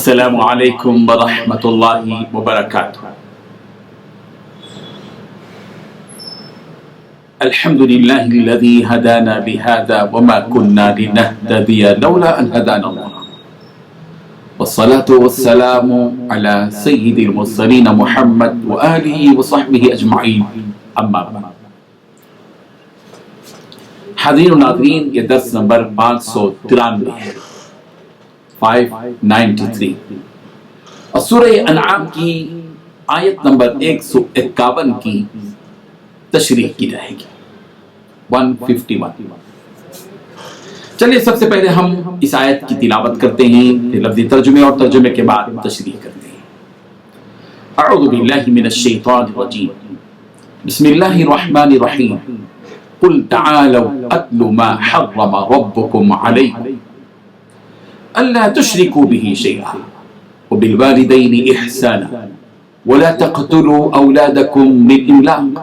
السلام علیکم ورحمۃ اللہ وبرکاتہ۔ الحمد للہ الذی ہدانا بہذا وما كنا لنہتدی لولا ان ہدانا اللہ، والصلاة والسلام علی سید المرسلین محمد وآلہ وصحبہ اجمعین، اما بعد۔ حاضرین و ناظرین، یہ درس نمبر 593 ہے، 593، اور سورہ انعام کی آیت نمبر 151 کی تشریح کی جائے گی، 151۔ چلیے سب سے پہلے ہم اس آیت کی تلاوت کرتے ہیں، پھر لفظی ترجمے اور ترجمے کے بعد تشریح کرتے ہیں۔ اعوذ باللہ من الشیطان الرجیم، بسم اللہ الرحمن الرحیم، قل تعالوا اتل ما حرم ربکم علیکم الا تشركوا به شيئا وبالوالدين احسانا ولا تقتلوا اولادكم من املاق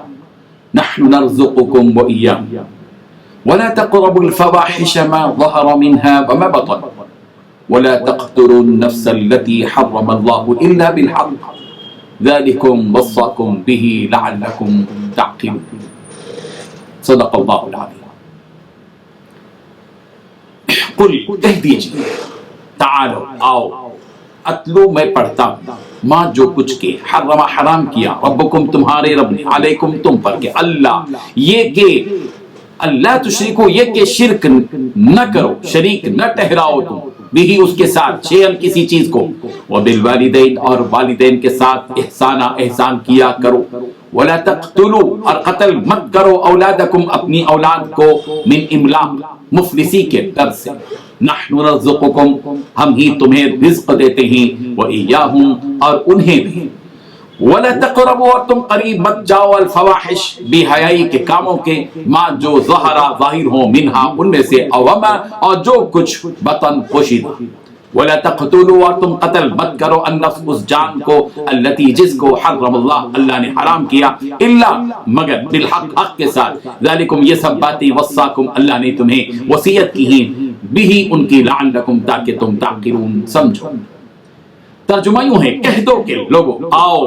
نحن نرزقكم واياهم ولا تقربوا الفواحش ما ظهر منها وما بطن ولا تقتلوا النفس التي حرم الله الا بالحق ذلكم وصاكم به لعلكم تعقلون۔ صدق اللہ العظیم۔ قل کہہ دیجیے، تعالو آؤ، اتلو میں پڑھتا ہوں، ماں جو کچھ کے حرم حرام کیا، ربکم تمہارے رب نے، علیکم تم پر، کہ اللہ یہ کہ اللہ تشرکو، یہ کہ شرک نہ کرو، شریک نہ ٹہراؤ تم بھی اس کے ساتھ شیئن کسی چیز کو، وبالوالدین اور والدین کے ساتھ احسانا احسان کیا کرو، ولا تقتلوا اور قتل مت کرو اولادکم اپنی اولاد کو، من املاق مفلسی کے ڈر سے، نحن نرزقکم ہم ہی تمہیں رزق دیتے ہیں، وإیاہم اور انہیں بھی، ولا تقربوا اور تم قریب مت جاؤ، الفواحش بے حیائی کے کاموں کے، ما جو ظاہر ہوں، منہا ان میں سے، اوما اور جو کچھ بطن پوشیدہ، ولا تقتلوا اور تم قتل مت کرو، النفس اس جان کو، التی جس کو، حرم اللہ اللہ نے حرام کیا، الا مگر بالحق حق کے ساتھ، ذالکم یہ سب باتیں، وصاکم اللہ نے تمہیں وصیت کی ہیں، بھی ان کی، لعلکم تاکہ تم تعقلون سمجھو۔ ترجمہ یوں ہے، کہہ دو کہ لوگو آؤ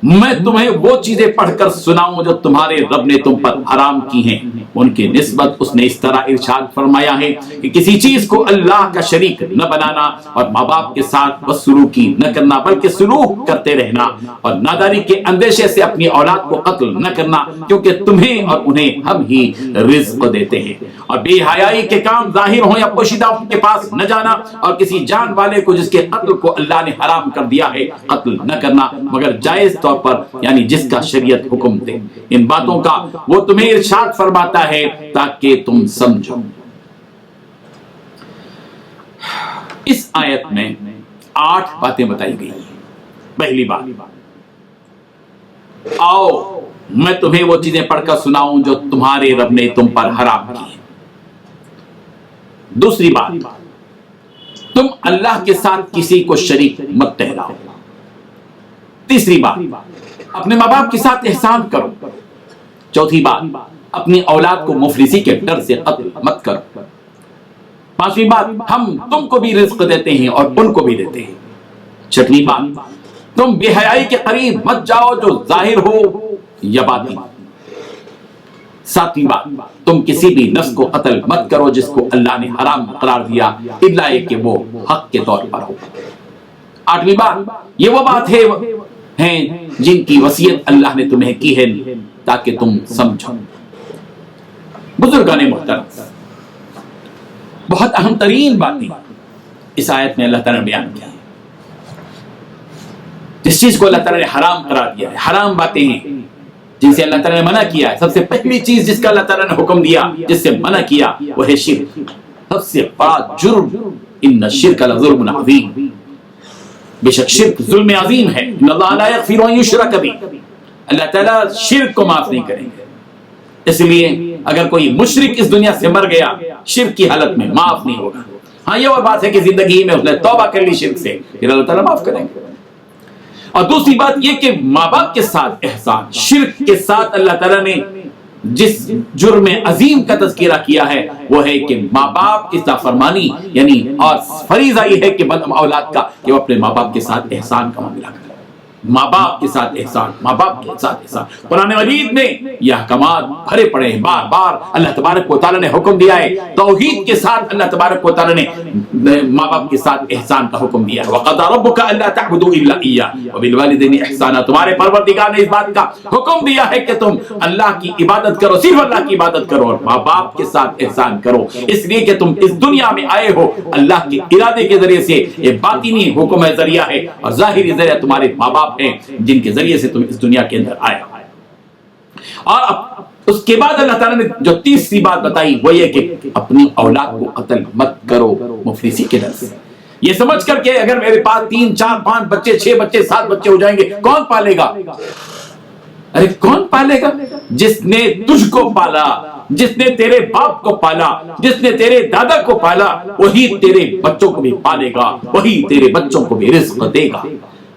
میں تمہیں وہ چیزیں پڑھ کر سناؤں جو تمہارے رب نے تم پر حرام کی ہیں۔ ان کی نسبت اس نے اس طرح ارشاد فرمایا ہے کہ کسی چیز کو اللہ کا شریک نہ بنانا، اور ماں باپ کے ساتھ بدسلوکی نہ کرنا، بلکہ سلوک کرتے رہنا، اور ناداری کے اندیشے سے اپنی اولاد کو قتل نہ کرنا، کیونکہ تمہیں اور انہیں ہم ہی رزق دیتے ہیں، اور بے حیائی کے کام ظاہر ہوں یا پوشیدہ ان کے پاس نہ جانا، اور کسی جان والے کو جس کے قتل کو اللہ نے حرام کر دیا ہے قتل نہ کرنا، مگر جائز طور پر، یعنی جس کا شریعت حکم دے۔ ان باتوں کا وہ تمہیں ارشاد فرماتا ہے تاکہ تم سمجھو۔ اس آیت میں 8 باتیں بتائی گئی ہیں۔ پہلی بات، آؤ میں تمہیں وہ چیزیں پڑھ کر سناؤں جو تمہارے رب نے تم پر حرام کی ہیں۔ دوسری بات، تم اللہ کے ساتھ کسی کو شریک مت ٹھہراؤ۔ تیسری بات، اپنے ماں باپ کے ساتھ احسان کرو۔ چوتھی بات، اپنی اولاد کو مفلسی کے ڈر سے قتل مت کرو۔ پانچویں بات، ہم تم کو بھی رزق دیتے ہیں اور ان کو بھی دیتے ہیں۔ چھٹویں بات، تم بے حیائی کے قریب مت جاؤ جو ظاہر ہو یا باطن۔ ساتویں بات، تم کسی بھی نفس کو قتل مت کرو جس کو اللہ نے حرام قرار دیا، الا کہ وہ حق کے طور پر ہو۔ آٹھویں بات، یہ وہ بات ہیں جن کی وصیت اللہ نے تمہیں کی ہے تاکہ تم سمجھو۔ بزرگان محترم، بہت اہم ترین باتیں اس آیت میں اللہ تعالیٰ نے بیان کی ہیں۔ جس چیز کو اللہ تعالیٰ نے حرام قرار دیا ہے، حرام باتیں ہیں جن سے اللہ تعالیٰ نے منع کیا ہے۔ سب سے پہلی چیز جس کا اللہ تعالیٰ نے حکم دیا، جس سے منع کیا، وہ ہے شرک۔ سب سے بڑا جرم، ان الشرک لظلم عظیم، بے شک شرک ظلم عظیم ہے۔ ان اللہ لا یغفر ان یشرک بہ، اللہ تعالیٰ شرک کو معاف نہیں کریں گے۔ اس لیے اگر کوئی مشرک اس دنیا سے مر گیا شرک کی حالت میں، معاف نہیں ہوگا۔ ہاں یہ اور بات ہے کہ زندگی میں اس نے توبہ کر لی شرک سے، پھر اللہ تعالیٰ معاف کریں گے۔ اور دوسری بات یہ کہ ماں باپ کے ساتھ احسان، شرک کے ساتھ اللہ تعالیٰ نے جس جرم عظیم کا تذکرہ کیا ہے وہ ہے کہ ماں باپ کی نافرمانی، یعنی اور فریضہ یہ ہے کہ اولاد کا کہ وہ اپنے ماں باپ کے ساتھ احسان کا معاملہ کرے، ماں باپ کے ساتھ احسان، ماں باپ کے ساتھ احسان۔ قرآن مجید میں یہ احکامات بھرے پڑے ہیں، بار بار اللہ تبارک و تعالیٰ نے حکم دیا ہے، توحید کے ساتھ اللہ تبارک و تعالیٰ نے ماں باپ کے ساتھ احسان کا حکم دیا ہے۔ وَقَضَىٰ رَبُّكَ أَلَّا تَعْبُدُوا إِلَّا إِيَّاهُ وَبِالْوَالِدَيْنِ إِحْسَانًا، تمہارے پروردگار نے اس بات کا حکم دیا ہے کہ تم اللہ کی عبادت کرو، صرف اللہ کی عبادت کرو اور ماں باپ کے ساتھ احسان کرو، اس لیے کہ تم اس دنیا میں آئے ہو اللہ کے ارادے کے ذریعے سے۔ یہ باطنی حکم ہے، ذریعہ ہے، اور ظاہری ذریعہ تمہارے ماں باپ ہیں جن کے ذریعے سے تم اس دنیا کے اندر آئے۔ اور اس کے بعد اللہ تعالیٰ نے جو تیسری بات بتائی وہ یہ کہ اپنی اولاد کو قتل مت کرو مفلسی کے ڈر سے، یہ سمجھ کر کہ اگر میرے پاس 3 4 5 بچے 6 بچے 7 بچے ہو جائیں گے کون پالے گا؟ ارے کون پالے گا؟ جس نے تجھ کو پالا، جس نے تیرے باپ کو پالا، جس نے تیرے دادا کو پالا، وہی تیرے بچوں کو بھی پالے گا، وہی تیرے بچوں کو بھی رزق دے گا۔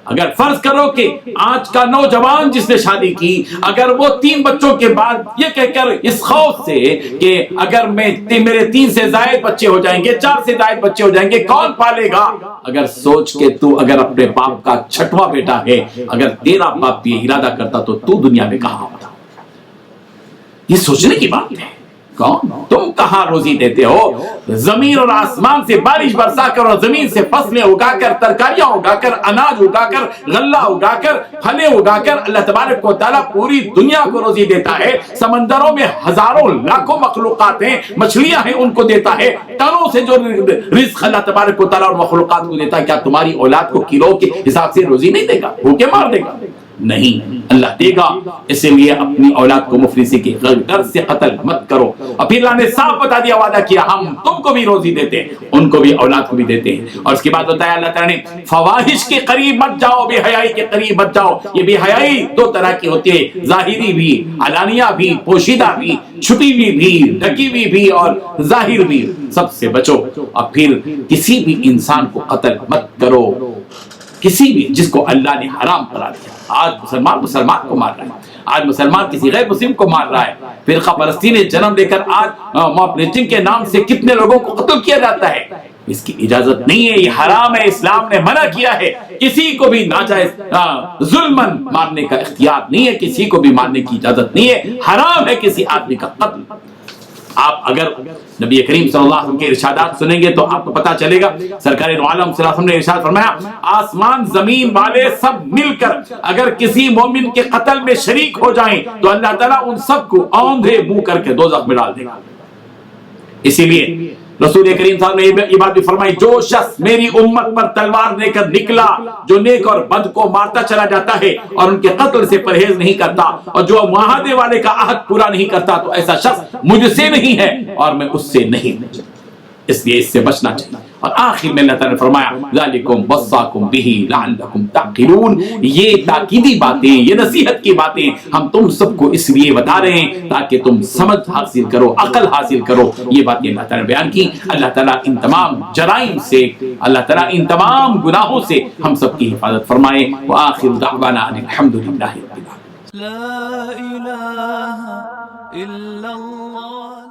اگر فرض کرو کہ آج کا نوجوان جس نے شادی کی، اگر وہ 3 بچوں کے بعد یہ کہہ کر اس خوف سے کہ اگر میرے 3 سے زائد بچے ہو جائیں گے، 4 سے زائد بچے ہو جائیں گے، کون پالے گا؟ اگر سوچ کے تو اگر اپنے باپ کا 6واں بیٹا ہے، اگر تیرا باپ بھی ارادہ کرتا تو دنیا میں کہاں ہوتا؟ یہ سوچنے کی بات ہے۔ کون؟ تم کہاں روزی دیتے ہو؟ زمین اور آسمان سے بارش برسا کر اور زمین سے فصلیں اگا کر، ترکاریاں اگا کر، اناج اگا کر، غلہ اگا کر، پھلیں اگا کر اللہ تبارک و تعالیٰ پوری دنیا کو روزی دیتا ہے۔ سمندروں میں ہزاروں لاکھوں مخلوقات ہیں، مچھلیاں ہیں، ان کو دیتا ہے۔ ٹنوں سے جو رزق اللہ تبارک و تعالیٰ اور مخلوقات کو دیتا ہے، کیا تمہاری اولاد کو کلو کے حساب سے روزی نہیں دے گا؟ بھوکے مار دے گا؟ نہیں، اللہ دے گا۔ اسی لیے اپنی اولاد کو مفلسی کے ڈر سے قتل مت کرو۔ اور پھر اللہ نے صاف بتا دیا، وعدہ کیا ہم تم کو بھی روزی دیتے ہیں، ان کو بھی، اولاد کو بھی دیتے ہیں۔ اور اس کے بعد بتایا اللہ تعالیٰ نے فواحش کے قریب مت جاؤ، بے حیائی کے قریب مت جاؤ۔ یہ بے حیائی 2 طرح کی ہوتی ہے، ظاہری بھی، علانیہ بھی، پوشیدہ بھی، چھپی ہوئی بھی، ڈھکی ہوئی بھی اور ظاہر بھی، سب سے بچو۔ اور پھر کسی بھی انسان کو قتل مت کرو، کسی بھی جس کو اللہ نے حرام قرار دیا۔ آج مسلمان کو مار رہا ہے، آج مسلمان کسی غیر مسلم کو مار رہا ہے، فرقہ پرستی نے جنم لے کر آج موب لنچنگ کے نام سے کتنے لوگوں کو قتل کیا جاتا ہے۔ اس کی اجازت نہیں ہے، یہ حرام ہے، اسلام نے منع کیا ہے۔ کسی کو بھی ناجائز ظلمن مارنے کا اختیار نہیں ہے، کسی کو بھی مارنے کی اجازت نہیں ہے، حرام ہے کسی آدمی کا قتل۔ آپ اگر نبی کریم صلی اللہ علیہ وسلم کے ارشادات سنیں گے تو آپ کو پتا چلے گا، سرکار دو عالم صلی اللہ علیہ وسلم نے ارشاد فرمایا، آسمان زمین والے سب مل کر اگر کسی مومن کے قتل میں شریک ہو جائیں تو اللہ تعالیٰ ان سب کو اوندھے منہ کر کے دوزخ میں ڈال دے گا۔ اسی لیے رسول کریم صلی اللہ علیہ وسلم نے یہ بات بھی فرمائی، جو شخص میری امت پر تلوار لے کر نکلا، جو نیک اور بد کو مارتا چلا جاتا ہے اور ان کے قتل سے پرہیز نہیں کرتا اور جو معاہدے والے کا عہد پورا نہیں کرتا، تو ایسا شخص مجھ سے نہیں ہے اور میں اس سے نہیں ہوں، اس لیے اس سے بچنا چاہیے۔ اور آخر میں اللہ تعالیٰ نے فرمایا ذالکم وصاکم بہ لعلکم تعقلون، یہ تاکیدی باتیں، یہ نصیحت کی باتیں ہم تم سب کو اس لیے بتا رہے ہیں تاکہ تم سمجھ حاصل کرو، عقل حاصل کرو۔ یہ باتیں اللہ تعالیٰ نے بیان کی۔ اللہ تعالیٰ ان تمام جرائم سے، اللہ تعالیٰ ان تمام گناہوں سے ہم سب کی حفاظت فرمائے۔ وآخر دعوانا ان الحمدللہ رب العالمین۔ لا الہ الا اللہ